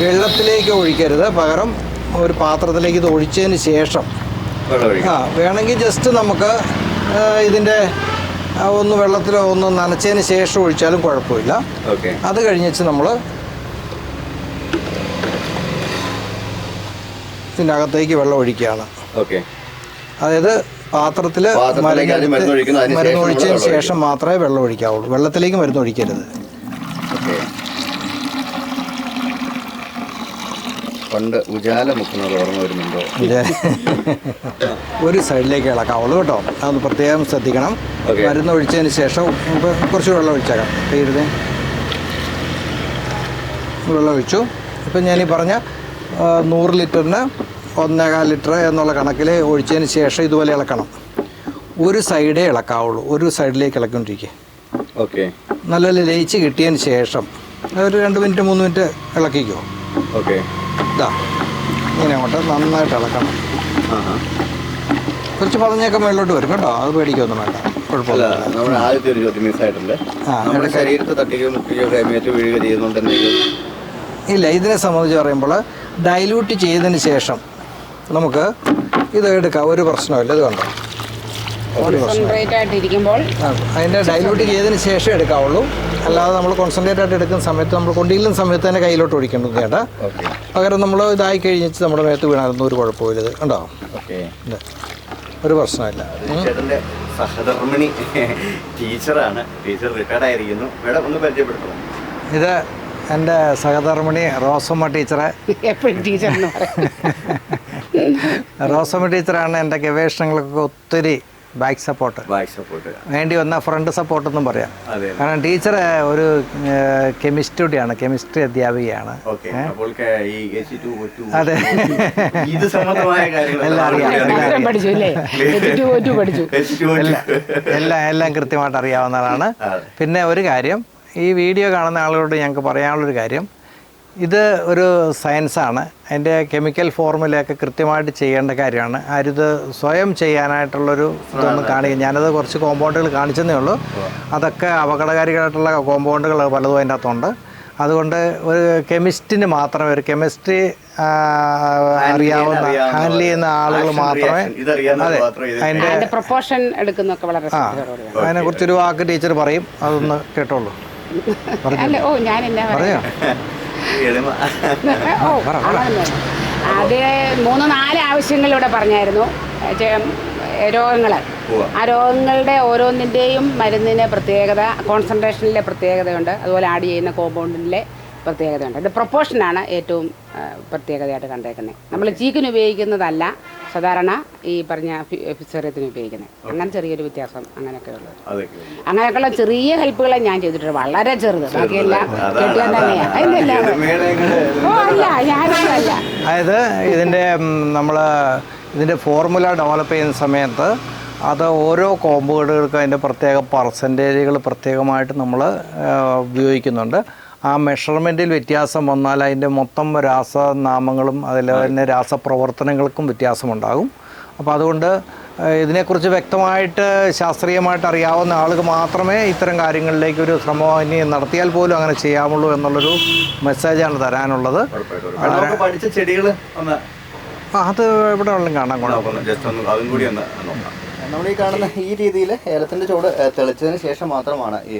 വെള്ളത്തിലേക്ക് ഒഴിക്കരുത്, പകരം ഒരു പാത്രത്തിലേക്ക് ഇത് ഒഴിച്ചതിന് ശേഷം വേണമെങ്കിൽ ജസ്റ്റ് നമുക്ക് ഇതിൻ്റെ ഒന്ന് വെള്ളത്തിലോ ഒന്ന് നനച്ചതിന് ശേഷം ഒഴിച്ചാലും കുഴപ്പമില്ല. അത് കഴിഞ്ഞിട്ട് നമ്മൾ ഇതിൻ്റെ അകത്തേക്ക് വെള്ളം ഒഴിക്കുകയാണ്. അതായത് പാത്രത്തിൽ മരുന്ന് ഒഴിച്ചതിന് ശേഷം മാത്രമേ വെള്ളം ഒഴിക്കാവുള്ളൂ. വെള്ളത്തിലേക്ക് മരുന്ന് ഒഴിക്കരുത്. പണ്ട് ഉജാല മുക്കുന്നത് ഓർമ്മ വരുന്നുണ്ടോ? ഒരു സൈഡിലേക്ക് ഇളക്കാവുള്ളൂ കേട്ടോ. അതൊന്ന് പ്രത്യേകം ശ്രദ്ധിക്കണം. മരുന്ന് ഒഴിച്ചതിന് ശേഷം കുറച്ച് വെള്ളം ഒഴിച്ചേക്കാം. തീരുന്നേ വെള്ളം ഒഴിച്ചു. ഇപ്പം ഞാനീ പറഞ്ഞ 100 ലിറ്ററിന് 1.25 ലിറ്റർ എന്നുള്ള കണക്കിൽ ഒഴിച്ചതിന് ശേഷം ഇതുപോലെ ഇളക്കണം. ഒരു സൈഡേ ഇളക്കാവുള്ളൂ. ഒരു സൈഡിലേക്ക് ഇളക്കൊണ്ടിരിക്കുക. നല്ല ലയിച്ച് കിട്ടിയതിന് ശേഷം ഒരു 2 മിനിറ്റ് 3 മിനിറ്റ് ഇളക്കിക്കോ. ഇതാ ഇങ്ങനെ അങ്ങോട്ട് നന്നായിട്ട് ഇളക്കണം. കുറച്ച് പതഞ്ഞൊക്കെ മുകളിലോട്ട് വരും കേട്ടോ. അത് പേടിക്കൊന്നും വേണ്ട, കുഴപ്പമില്ല. ഇല്ല, ഇതിനെ സംബന്ധിച്ച് പറയുമ്പോൾ ഡൈല്യൂട്ട് ചെയ്തതിന് ശേഷം നമുക്ക് ഇത് എടുക്കാം. ഒരു പ്രശ്നമില്ല. ഇത് കണ്ടോ, അതിൻ്റെ ഡൈല്യൂട്ട് ചെയ്തതിന് ശേഷം എടുക്കാവുള്ളൂ. അല്ലാതെ നമ്മൾ കോൺസെൻട്രേറ്റ് ആയിട്ട് എടുക്കുന്ന സമയത്ത് നമ്മൾ കൊണ്ടില്ലുന്ന സമയത്ത് തന്നെ കയ്യിലോട്ട് ഒഴിക്കേണ്ടത് ചേട്ടാ. പകരം നമ്മൾ ഇതായി കഴിഞ്ഞിട്ട് നമ്മുടെ മേത്ത് വീണാലൊന്നും ഒരു കുഴപ്പമില്ല. ഇത് കണ്ടോ, ഒരു പ്രശ്നമില്ല. സഹധർമ്മിണി ടീച്ചറാണ്. ടീച്ചർ റിട്ടയർഡ് ആയിരിക്കുന്നു. മേഡം ഒന്ന് പരിചയപ്പെടുത്തണം. ഇത് എൻ്റെ സഹധർമ്മിണി റോസമ്മ ടീച്ചറെ. എപ്പോഴും ടീച്ചർ റോസമ്മ ടീച്ചറാണ് എൻ്റെ ഗവേഷണങ്ങൾക്ക് ഒത്തിരി ബാക്ക് സപ്പോർട്ട് വേണ്ടി വന്ന ഫ്രണ്ട് സപ്പോർട്ടെന്നും പറയാം. കാരണം ടീച്ചർ ഒരു കെമിസ്ട്രിയാണ്, കെമിസ്ട്രി അധ്യാപികയാണ്. അതെ, എല്ലാം കൃത്യമായിട്ട് അറിയാവുന്നതാണ്. പിന്നെ ഒരു കാര്യം, ഈ വീഡിയോ കാണുന്ന ആളുകളോട് ഞങ്ങൾക്ക് പറയാനുള്ളൊരു കാര്യം, ഇത് ഒരു സയൻസാണ്. അതിൻ്റെ കെമിക്കൽ ഫോർമുലയൊക്കെ കൃത്യമായിട്ട് ചെയ്യേണ്ട കാര്യമാണ്. ആരിത് സ്വയം ചെയ്യാനായിട്ടുള്ളൊരു ഇതൊന്നും കാണിക്കുക. ഞാനത് കുറച്ച് കോമ്പൗണ്ടുകൾ കാണിച്ചതേ ഉള്ളൂ. അതൊക്കെ അപകടകാരികളായിട്ടുള്ള കോമ്പൗണ്ടുകൾ പലതും അതിൻ്റെ അകത്തുണ്ട്. അതുകൊണ്ട് ഒരു കെമിസ്റ്റിന് മാത്രമേ, ഒരു കെമിസ്ട്രി അറിയാവുന്ന ഹാൻഡിൽ ചെയ്യുന്ന ആളുകൾ മാത്രമേ അതെ അതിൻ്റെ പ്രൊപ്പോർഷൻ എടുക്കുന്നൊക്കെ വളരെ അതിനെക്കുറിച്ചൊരു വാക്ക് ടീച്ചർ പറയും. അതൊന്ന് കേട്ടോളൂ. പറഞ്ഞോ. അത് 3-4 ആവശ്യങ്ങൾ ഇവിടെ പറഞ്ഞായിരുന്നു. രോഗങ്ങൾ, ആ രോഗങ്ങളുടെ ഓരോന്നിൻ്റെയും മരുന്നിന് പ്രത്യേകത, കോൺസെൻട്രേഷനിലെ പ്രത്യേകതയുണ്ട്. അതുപോലെ ആഡ് ചെയ്യുന്ന കോമ്പൗണ്ടിലെ പ്രത്യേകതയുണ്ട്. ഇത് പ്രൊപ്പോർഷനാണ് ഏറ്റവും പ്രത്യേകതയായിട്ട് കണ്ടേക്കുന്നത്. നമ്മൾ ചീക്കിന് ഉപയോഗിക്കുന്നതല്ല സാധാരണ ഈ പറഞ്ഞ ഫിസേറിയത്തിന് ഉപയോഗിക്കുന്നത്. അങ്ങനെ ചെറിയൊരു വ്യത്യാസം അങ്ങനെയൊക്കെ ഉള്ളത്. അങ്ങനെയൊക്കെയുള്ള ചെറിയ ഹെൽപ്പുകളെ ഞാൻ ചെയ്തിട്ടുണ്ട്, വളരെ ചെറുത്. ബാക്കിയെല്ലാം കെട്ടിയാൻ തന്നെയാണ്. അല്ല, ഞാനല്ല. അതായത് ഇതിൻ്റെ ഫോർമുല ഡെവലപ്പ് ചെയ്യുന്ന സമയത്ത് അത് ഓരോ കോമ്പൗണ്ടുകൾക്കും അതിൻ്റെ പ്രത്യേക പെർസെൻറ്റേജുകൾ പ്രത്യേകമായിട്ട് നമ്മൾ ഉപയോഗിക്കുന്നുണ്ട്. ആ മെഷർമെൻറ്റിൽ വ്യത്യാസം വന്നാൽ അതിൻ്റെ മൊത്തം രാസനാമങ്ങളും അതിൽ തന്നെ രാസപ്രവർത്തനങ്ങൾക്കും വ്യത്യാസമുണ്ടാകും. അപ്പോൾ അതുകൊണ്ട് ഇതിനെക്കുറിച്ച് വ്യക്തമായിട്ട് ശാസ്ത്രീയമായിട്ട് അറിയാവുന്ന ആൾക്ക് മാത്രമേ ഇത്തരം കാര്യങ്ങളിലേക്ക് ഒരു ശ്രമം ഇനി നടത്തിയാൽ പോലും അങ്ങനെ ചെയ്യാമുള്ളൂ എന്നുള്ളൊരു മെസ്സേജാണ് തരാനുള്ളത്. പഠിച്ച ചെടികൾ അത് ഇവിടെ ഉള്ളും കാണാൻ ജസ്റ്റ് ഒന്ന് അതും കൂടി ഒന്ന് നോക്കാം. നമ്മൾ ഈ കാണുന്ന ഈ രീതിയിൽ ഏലത്തിൻ്റെ ചുവട് തെളിച്ചതിന് ശേഷം മാത്രമാണ് ഈ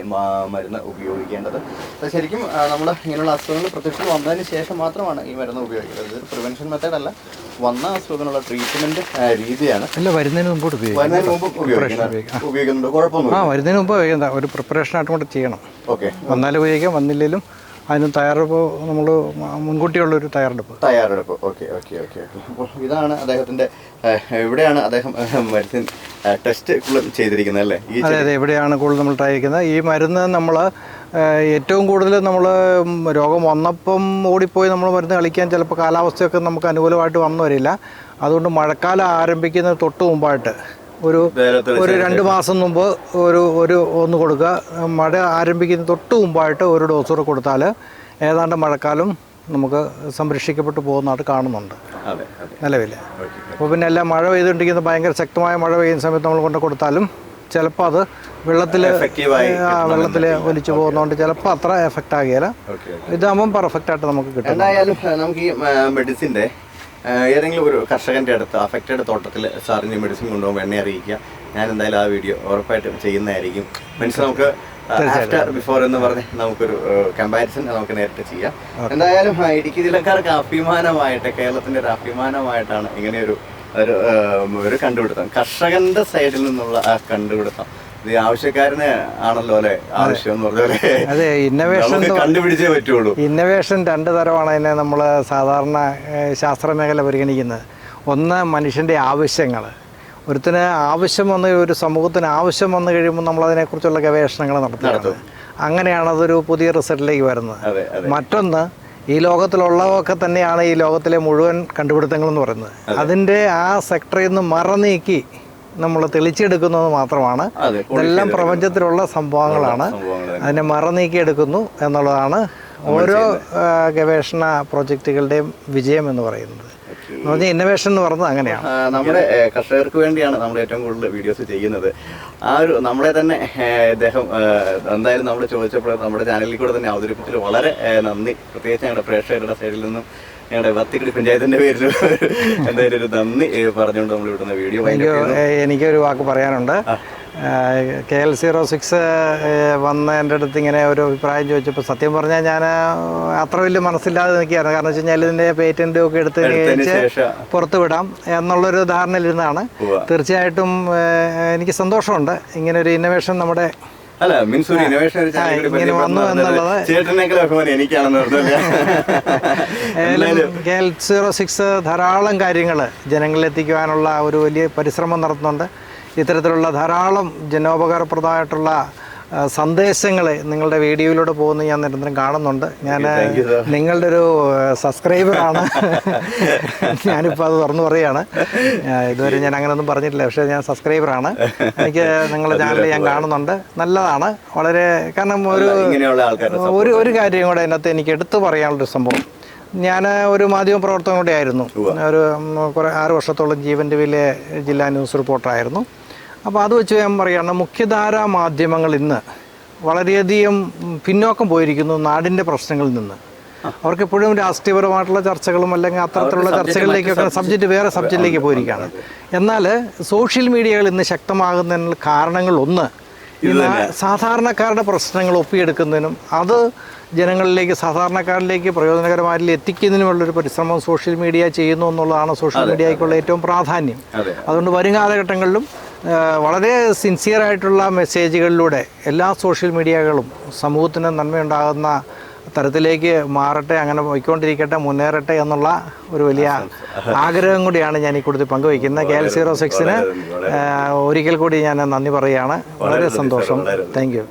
മരുന്ന് ഉപയോഗിക്കേണ്ടത്. അത് ശരിക്കും നമ്മൾ ഇങ്ങനെയുള്ള അസുഖങ്ങൾ പ്രത്യക്ഷത്തിൽ വന്നതിന് ശേഷം മാത്രമാണ് ഈ മരുന്ന് ഉപയോഗിക്കുന്നത്. ഇതൊരു പ്രിവെൻഷൻ മെത്തേഡല്ല, വന്ന അസുഖത്തിനുള്ള ട്രീറ്റ്മെൻറ്റ് രീതിയാണ്. അല്ല, വരുന്നതിന് മുമ്പോട്ട് വരുന്നതിന് മുമ്പ് ഉപയോഗിക്കുന്നുണ്ട്, കുഴപ്പമൊന്നും വരുന്നതിന് മുമ്പ് ഉപയോഗിക്കുന്ന ഒരു പ്രിപ്പറേഷനായിട്ട് കൂടെ ചെയ്യണം. ഓക്കെ, വന്നാലും ഉപയോഗിക്കാം, വന്നില്ലെങ്കിലും അതിന് തയ്യാറെടുപ്പ് നമ്മൾ മുൻകൂട്ടിയുള്ളൊരു തയ്യാറെടുപ്പ്. Okay okay okay okay. അപ്പോൾ ഇതാണ് അദ്ദേഹത്തിൻ്റെ, എവിടെയാണ് അദ്ദേഹം മെഡിസിൻ ടെസ്റ്റ് ചെയ്തിരിക്കുന്നത് അല്ലേ? അതെ അതെ, എവിടെയാണ് കൂടുതൽ നമ്മൾ ട്രൈ ചെയ്യുന്നത്. ഈ മരുന്ന് നമ്മൾ ഏറ്റവും കൂടുതൽ നമ്മൾ രോഗം വന്നപ്പം ഓടിപ്പോയി നമ്മൾ മരുന്ന് കളിക്കാൻ ചിലപ്പോൾ കാലാവസ്ഥയൊക്കെ നമുക്ക് അനുകൂലമായിട്ട് വന്നു വരില്ല. അതുകൊണ്ട് മഴക്കാലം ആരംഭിക്കുന്നതിന് തൊട്ട് മുമ്പായിട്ട് ഒരു 2 മാസം മുമ്പ് ഒന്ന് കൊടുക്കുക. മഴ ആരംഭിക്കുന്ന തൊട്ട് മുമ്പായിട്ട് ഒരു ഡോസ് കൂടെ കൊടുത്താൽ ഏതാണ്ട് മഴക്കാലം നമുക്ക് സംരക്ഷിക്കപ്പെട്ടു പോകുന്നതായിട്ട് കാണുന്നുണ്ട് നിലവിൽ. അപ്പോൾ പിന്നെ എല്ലാം മഴ പെയ്തുകൊണ്ടിരിക്കുന്ന ഭയങ്കര ശക്തമായ മഴ പെയ്യുന്ന സമയത്ത് നമ്മൾ കൊണ്ട് കൊടുത്താലും ചിലപ്പോൾ അത് വെള്ളത്തിൽ ഒലിച്ചു പോകുന്നതുകൊണ്ട് ചിലപ്പോൾ അത്ര എഫക്റ്റ് ആകുകയില്ല. ഇതാകുമ്പം പെർഫെക്റ്റായിട്ട് നമുക്ക് കിട്ടും. എന്തായാലും നമുക്ക് ഈ മെഡിസിൻ്റെ ഏതെങ്കിലും ഒരു കർഷകൻ്റെ അടുത്ത് അഫക്റ്റഡ് തോട്ടത്തിൽ സാറിന് മെഡിസിൻ കൊണ്ടുപോകുമ്പോൾ എന്നെ അറിയിക്കുക. ഞാൻ എന്തായാലും ആ വീഡിയോ ഉറപ്പായിട്ടും ചെയ്യുന്നതായിരിക്കും. മീൻസ് നമുക്ക് ആഫ്റ്റർ ബിഫോർ എന്ന് പറഞ്ഞ് നമുക്കൊരു കമ്പാരിസൺ നമുക്ക് നേരിട്ട് ചെയ്യാം. എന്തായാലും ഇടുക്കി ജില്ലക്കാർക്ക് അഭിമാനമായിട്ട്, കേരളത്തിൻ്റെ ഒരു അഭിമാനമായിട്ടാണ് ഇങ്ങനെയൊരു ഒരു കണ്ടുപിടുത്തം, കർഷകന്റെ സൈഡിൽ നിന്നുള്ള ആ കണ്ടുപിടുത്തം. ഇത് ആവശ്യക്കാരന് ആണല്ലോ അല്ലെ ആവശ്യം എന്ന് പറഞ്ഞ. അതെ, ഇന്നോവേഷൻ കണ്ടുപിടിച്ചേ പറ്റുള്ളൂ. ഇന്നോവേഷൻ 2 തരമാണ് അതിനെ നമ്മൾ സാധാരണ ശാസ്ത്രമേഖല പരിഗണിക്കുന്നത്. ഒന്ന് മനുഷ്യൻ്റെ ആവശ്യങ്ങൾ. ഒരുത്തിന് ആവശ്യം വന്ന്, ഒരു സമൂഹത്തിന് ആവശ്യം വന്നു കഴിയുമ്പോൾ നമ്മൾ അതിനെക്കുറിച്ചുള്ള ഗവേഷണങ്ങൾ നടത്തുന്നത്. അങ്ങനെയാണ് അതൊരു പുതിയ റിസൾട്ടിലേക്ക് വരുന്നത്. മറ്റൊന്ന്, ഈ ലോകത്തിലുള്ളതൊക്കെ തന്നെയാണ് ഈ ലോകത്തിലെ മുഴുവൻ കണ്ടുപിടുത്തങ്ങളെന്ന് പറയുന്നത്. അതിൻ്റെ ആ സെക്ടറിൽ നിന്ന് മറനീക്കി നമ്മൾ തെളിച്ചെടുക്കുന്നത് മാത്രമാണ്. ഇതെല്ലാം പ്രപഞ്ചത്തിലുള്ള സംഭവങ്ങളാണ്, അതിനെ മറനീക്കി എടുക്കുന്നു എന്നുള്ളതാണ് ഓരോ ഗവേഷണ പ്രോജക്റ്റുകളുടെയും വിജയം എന്ന് പറയുന്നത്. ഇന്നോവേഷൻ എന്ന് പറയുന്നത് അങ്ങനെയാണ്. നമ്മുടെ കർഷകർക്ക് വേണ്ടിയാണ് നമ്മൾ ഏറ്റവും കൂടുതൽ വീഡിയോസ് ചെയ്യുന്നത്. ആ ഒരു നമ്മളെ തന്നെ അദ്ദേഹം എന്തായാലും നമ്മൾ ചോദിച്ചപ്പോൾ നമ്മുടെ ചാനലിൽ കൂടെ തന്നെ അവതരിപ്പിച്ചതിൽ വളരെ നന്ദി. പ്രത്യേകിച്ച് ഞങ്ങളുടെ പ്രേക്ഷകരുടെ സൈഡിൽ നിന്നും ഞങ്ങളുടെ വത്തിക്കുടി പഞ്ചായത്തിന്റെ പേരിൽ എന്തായാലും ഒരു നന്ദി പറഞ്ഞുകൊണ്ട് നമ്മൾ ഇവിടുന്ന് വീഡിയോ. എനിക്കൊരു വാക്ക് പറയാനുണ്ട്. KL06 വന്ന് എൻ്റെ അടുത്ത് ഇങ്ങനെ ഒരു അഭിപ്രായം ചോദിച്ചപ്പോൾ സത്യം പറഞ്ഞാൽ ഞാൻ അത്ര വലിയ മനസ്സില്ലാതെ നിൽക്കുകയാണ്. കാരണം വെച്ച് കഴിഞ്ഞാൽ ഇതിൻ്റെ പേറ്റൻറ്റും ഒക്കെ എടുത്തതിന് ശേഷം പുറത്തു വിടാം എന്നുള്ളൊരു ധാരണയിലിരുന്നാണ്. തീർച്ചയായിട്ടും എനിക്ക് സന്തോഷമുണ്ട് ഇങ്ങനെ ഒരു ഇന്നോവേഷൻ നമ്മുടെ ഇങ്ങനെ വന്നു എന്നുള്ളത്. KL06 ധാരാളം കാര്യങ്ങൾ ജനങ്ങളിലെത്തിക്കുവാനുള്ള ഒരു വലിയ പരിശ്രമം നടത്തുന്നുണ്ട്. ഇത്തരത്തിലുള്ള ധാരാളം ജനോപകാരപ്രദമായിട്ടുള്ള സന്ദേശങ്ങൾ നിങ്ങളുടെ വീഡിയോയിലൂടെ പോകുന്ന ഞാൻ നിരന്തരം കാണുന്നുണ്ട്. ഞാൻ നിങ്ങളുടെ ഒരു സബ്സ്ക്രൈബറാണ്. ഞാനിപ്പോൾ അത് തുറന്നു പറയുകയാണ്. ഇതുവരെ ഞാൻ അങ്ങനെയൊന്നും പറഞ്ഞിട്ടില്ല, പക്ഷേ ഞാൻ സബ്സ്ക്രൈബറാണ്. എനിക്ക് നിങ്ങളുടെ ചാനൽ ഞാൻ കാണുന്നുണ്ട്. നല്ലതാണ് വളരെ. കാരണം ഒരു കാര്യം കൂടെ അതിനകത്ത് എനിക്ക് എടുത്തു പറയാനുള്ളൊരു സംഭവം. ഞാൻ ഒരു മാധ്യമ പ്രവർത്തകൻ കൂടെ ആയിരുന്നു. ഒരു 6 വർഷത്തോളം ജീവൻ ടിവിയിലെ ജില്ലാ ന്യൂസ് റിപ്പോർട്ടറായിരുന്നു. അപ്പോൾ അത് വെച്ച് ഞാൻ പറയുകയാണ്, മുഖ്യധാരാ മാധ്യമങ്ങൾ ഇന്ന് വളരെയധികം പിന്നോക്കം പോയിരിക്കുന്നു നാടിൻ്റെ പ്രശ്നങ്ങളിൽ നിന്ന്. അവർക്കെപ്പോഴും രാഷ്ട്രീയപരമായിട്ടുള്ള ചർച്ചകളും അല്ലെങ്കിൽ അത്തരത്തിലുള്ള ചർച്ചകളിലേക്കൊക്കെ വേറെ സബ്ജക്റ്റിലേക്ക് പോയിരിക്കുകയാണ്. എന്നാൽ സോഷ്യൽ മീഡിയകൾ ഇന്ന് ശക്തമാകുന്നതിനുള്ള കാരണങ്ങളൊന്ന്, ഇന്ന് സാധാരണക്കാരുടെ പ്രശ്നങ്ങൾ ഒപ്പിയെടുക്കുന്നതിനും അത് ജനങ്ങളിലേക്ക്, സാധാരണക്കാരിലേക്ക് പ്രയോജനകരമായി എത്തിക്കുന്നതിനുമുള്ളൊരു പരിശ്രമം സോഷ്യൽ മീഡിയ ചെയ്യുന്നു എന്നുള്ളതാണ് സോഷ്യൽ മീഡിയയ്ക്കുള്ള ഏറ്റവും പ്രാധാന്യം. അതുകൊണ്ട് വരും കാലഘട്ടങ്ങളിലും വളരെ സിൻസിയറായിട്ടുള്ള മെസ്സേജുകളിലൂടെ എല്ലാ സോഷ്യൽ മീഡിയകളും സമൂഹത്തിന് നന്മയുണ്ടാകുന്ന തരത്തിലേക്ക് മാറട്ടെ, അങ്ങനെ പോയിക്കൊണ്ടിരിക്കട്ടെ, മുന്നേറട്ടെ എന്നുള്ള ഒരു വലിയ ആഗ്രഹം കൂടിയാണ് ഞാൻ ഈ കൂടുതൽ പങ്കുവയ്ക്കുന്നത്. KL06 ഒരിക്കൽ കൂടി ഞാൻ നന്ദി പറയുകയാണ്. വളരെ സന്തോഷം. Thank you.